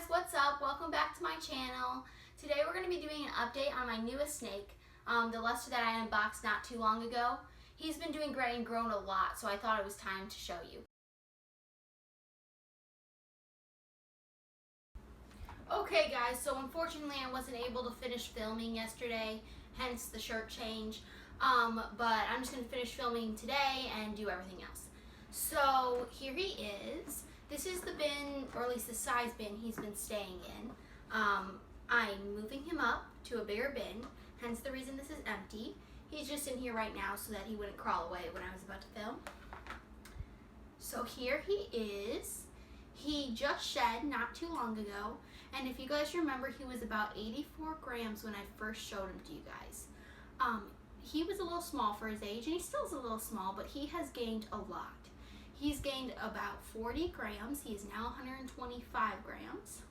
what's up? Welcome back to my channel. Today we're going to be doing an update on my newest snake, the Lester that I unboxed not too long ago. He's been doing great and grown a lot, so I thought it was time to show you. Okay guys, so unfortunately I wasn't able to finish filming yesterday, hence the shirt change. But I'm just going to finish filming today and do everything else. So here he is. This is the bin, or at least the size bin he's been staying in. I'm moving him up to a bigger bin, hence the reason this is empty. He's just in here right now so that he wouldn't crawl away when I was about to film. So here he is. He just shed not too long ago, and if you guys remember, he was about 84 grams when I first showed him to you guys. He was a little small for his age, and he still is a little small, but he has gained a lot. He's gained about 40 grams. He is now 125 grams.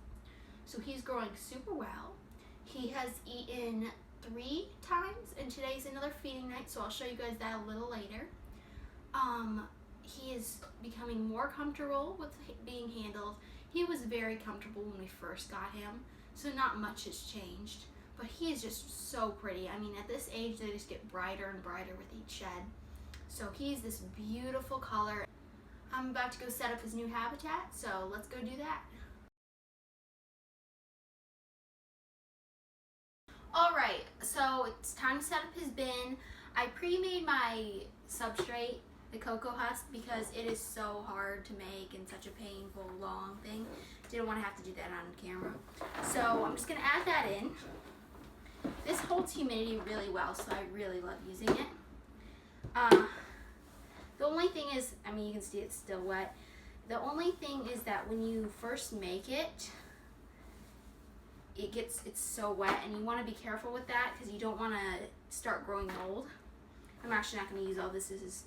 So he's growing super well. He has eaten 3 times, and today's another feeding night, so I'll show you guys that a little later. He is becoming more comfortable with being handled. He was very comfortable when we first got him, so not much has changed. But he is just so pretty. I mean, at this age, they just get brighter and brighter with each shed. So he's this beautiful color. I'm about to go set up his new habitat, so let's go do that. Alright, so it's time to set up his bin. I pre-made my substrate, the cocoa husk, because it is so hard to make and such a painful, long thing. Didn't want to have to do that on camera. So I'm just going to add that in. This holds humidity really well, so I really love using it. The only thing is, I mean, you can see it's still wet. The only thing is that when you first make it, it's so wet, and you want to be careful with that because you don't want to start growing mold. I'm actually not going to use all this. This is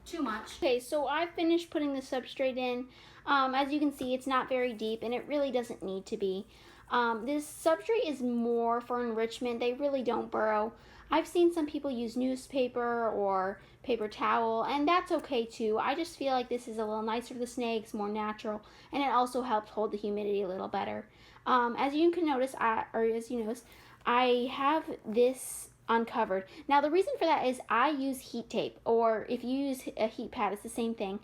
too much. Okay, so I've finished putting the substrate in. As you can see, it's not very deep, and it really doesn't need to be. This substrate is more for enrichment. They really don't burrow. I've seen some people use newspaper or paper towel, and that's okay too. I just feel like this is a little nicer for the snakes, more natural, and it also helps hold the humidity a little better. As you can notice, I have this uncovered. Now the reason for that is I use heat tape, or if you use a heat pad, it's the same thing.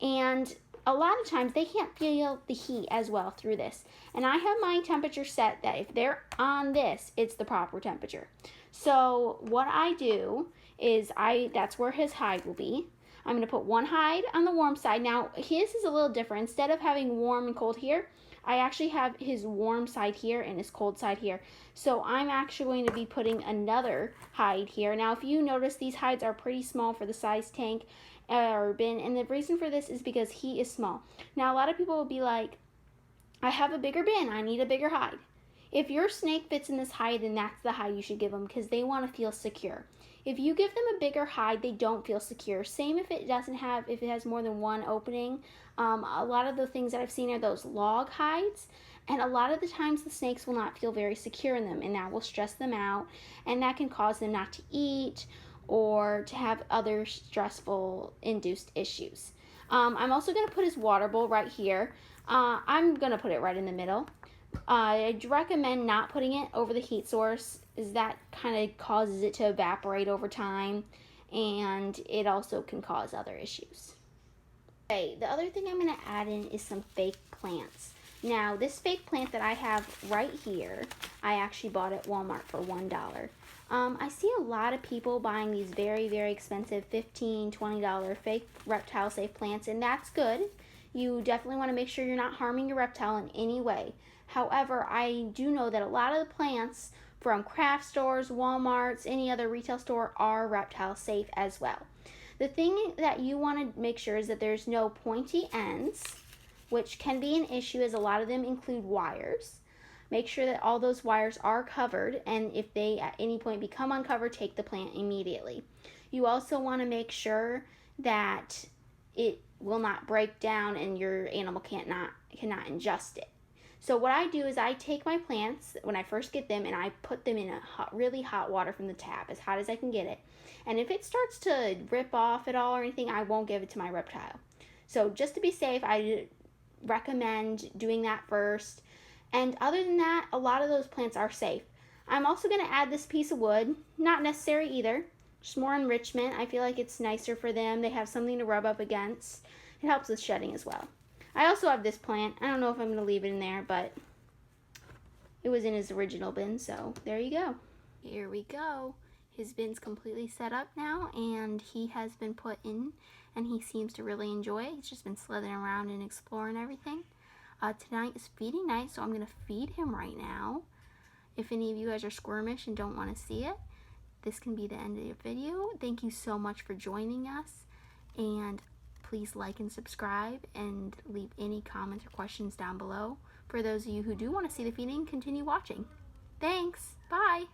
And a lot of times they can't feel the heat as well through this. And I have my temperature set that if they're on this, it's the proper temperature. So what I do is that's where his hide will be. I'm going to put one hide on the warm side. Now his is a little different. Instead of having warm and cold here, I actually have his warm side here and his cold side here. So I'm actually going to be putting another hide here. Now if you notice, these hides are pretty small for the size tank or bin, and the reason for this is because he is small. Now a lot of people will be like, I have a bigger bin, I need a bigger hide. If your snake fits in this hide, then that's the hide you should give them because they want to feel secure. If you give them a bigger hide, they don't feel secure. Same if it has more than one opening. A lot of the things that I've seen are those log hides, and a lot of the times the snakes will not feel very secure in them, and that will stress them out, and that can cause them not to eat or to have other stressful induced issues. I'm also going to put his water bowl right here. I'm going to put it right in the middle. I'd recommend not putting it over the heat source, as that kind of causes it to evaporate over time, and it also can cause other issues. Okay, the other thing I'm going to add in is some fake plants. Now, this fake plant that I have right here, I actually bought at Walmart for $1. I see a lot of people buying these very, very expensive $15, $20 fake reptile safe plants, and that's good. You definitely want to make sure you're not harming your reptile in any way. However, I do know that a lot of the plants from craft stores, Walmarts, any other retail store are reptile safe as well. The thing that you want to make sure is that there's no pointy ends, which can be an issue as a lot of them include wires. Make sure that all those wires are covered, and if they at any point become uncovered, take the plant immediately. You also want to make sure that it will not break down and your animal cannot ingest it. So what I do is I take my plants when I first get them and I put them in really hot water from the tap, as hot as I can get it. And if it starts to rip off at all or anything, I won't give it to my reptile. So just to be safe, I recommend doing that first. And other than that, a lot of those plants are safe. I'm also going to add this piece of wood. Not necessary either. Just more enrichment. I feel like it's nicer for them. They have something to rub up against. It helps with shedding as well. I also have this plant. I don't know if I'm going to leave it in there, but it was in his original bin, so there you go. Here we go. His bin's completely set up now, and he has been put in, and he seems to really enjoy it. He's just been slithering around and exploring everything. Tonight is feeding night, so I'm going to feed him right now. If any of you guys are squirmish and don't want to see it, this can be the end of your video. Thank you so much for joining us, and please like and subscribe and leave any comments or questions down below. For those of you who do want to see the feeding, continue watching. Thanks. Bye.